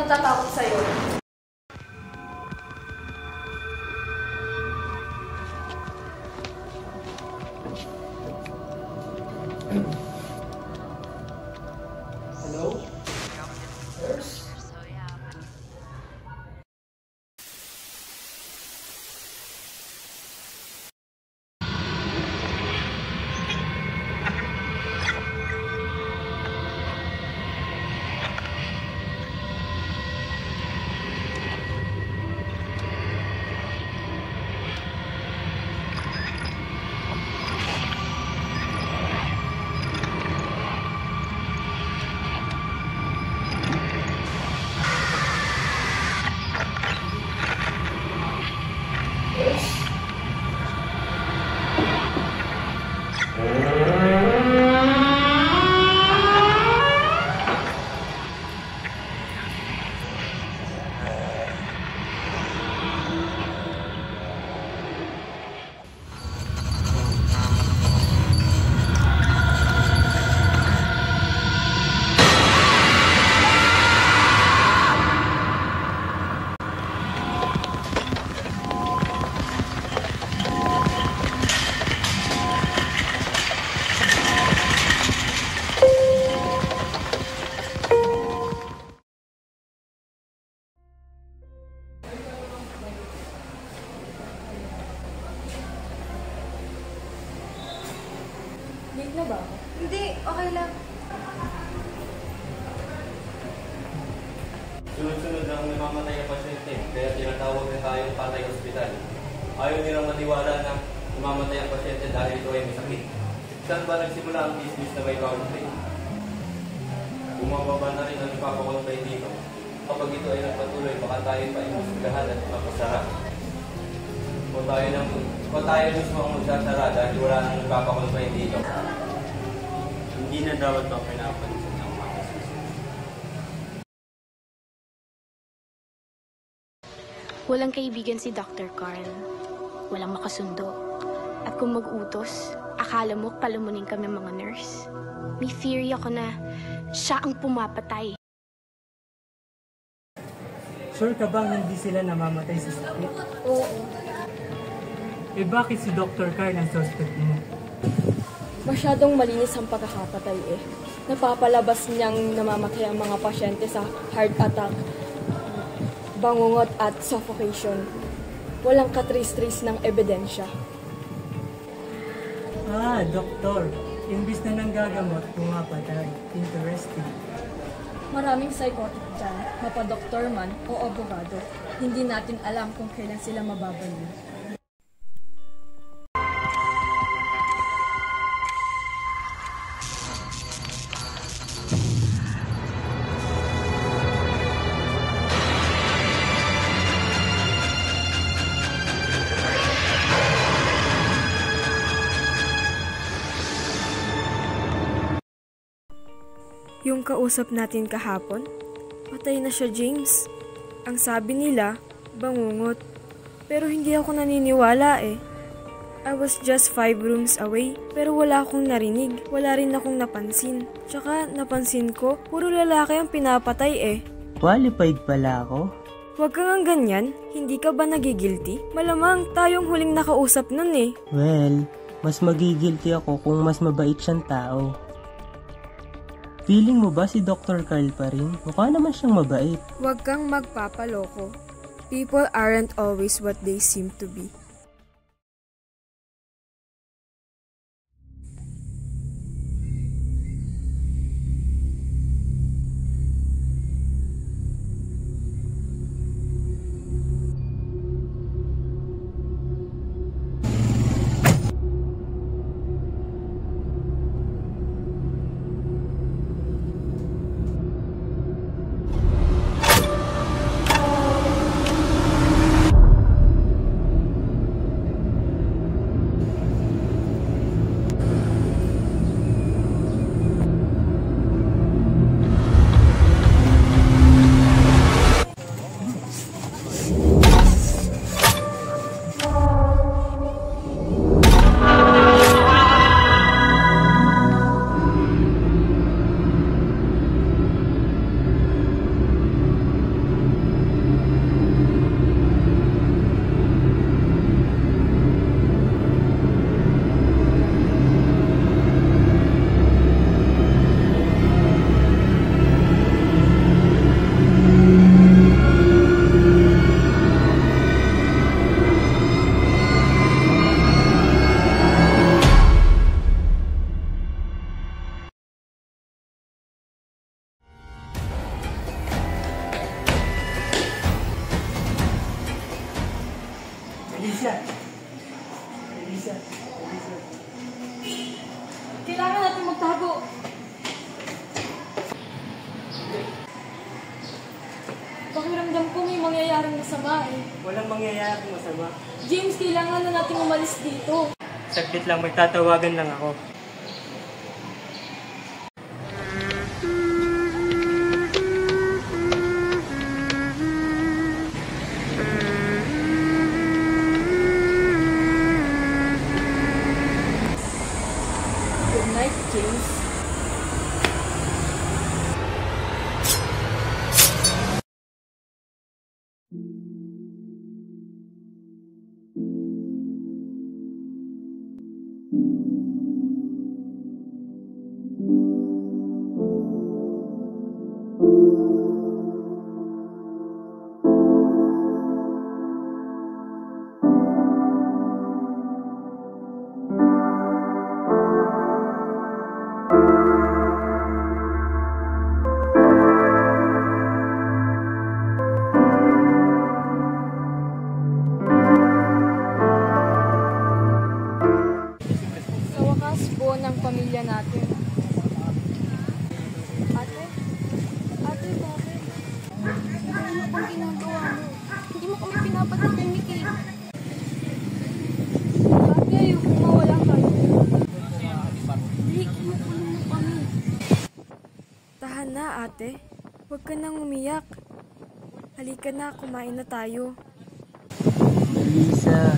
natatakot sa'yo. Hello? Nurse? Late na ba ako? Hindi, okay lang. Sunod-sunod lang namamatay ang pasyente, kaya tinatawag na tayong patay hospital. Ayaw nilang maniwala na namamatay ang pasyente dahil ito ay may sakit. Saan ba nagsimula ang business na may counseling? Bumababa na rin ang ipapakonfay dito. Kapag ito ay nagpatuloy, baka tayo pa imusgahan at mapasara. O tayo mismo ang magsasara dahil wala nang ipapakonfay dito. Hindi na dapat pa pinapansin ng mga susunod. Walang kaibigan si Dr. Carl. Walang makasundo. At kung mag-utos, akala mo palamunin kami mga nurse. May theory ako na siya ang pumapatay. Sure ka bang hindi sila namamatay sa sakit? Oo. Eh bakit si Dr. Carl ang suspect mo? Masyadong malinis ang pagkakapatay eh. Napapalabas niyang namamatay ang mga pasyente sa heart attack, bangungot at suffocation. Walang katris-tris ng ebidensya. Ah, doktor. Imbis na nanggagamot, pumapatay. Interesting. Maraming psychotic dyan, mapadoktor man o abogado. Hindi natin alam kung kailan sila mababalik. Yung kausap natin kahapon, patay na siya, James. Ang sabi nila, bangungot. Pero hindi ako naniniwala eh. I was just 5 rooms away, pero wala akong narinig. Wala rin akong napansin. Tsaka napansin ko, puro lalaki ang pinapatay eh. Qualified pala ako? Huwag kang ganyan, hindi ka ba nagigilty? Malamang tayong huling nakausap nun eh. Well, mas magigilty ako kung mas mabait siyang tao. Feeling mo ba si Dr. Carl pa rin? Mukha naman siyang mabait. Huwag kang magpapaloko. People aren't always what they seem to be. Elisa! Elisa! Elisa! Kailangan natin magtago. Pakiramdam ko may mangyayaring masama eh. Walang mangyayaring masama. James, kailangan na natin umalis dito. Saglit lang, may tatawagan lang ako. Good night, James. Sa wakas, buo ng pamilya natin. Ate? Ate, bakit? Ano bang ginagawa mo? Hindi mo kami pinapadala ni Kate. Ate, ayoko mawala kayo. Hindi, kinukulong mo kami. Tahan na, ate. Huwag ka nang umiyak. Halika na, kumain na tayo. Elisa,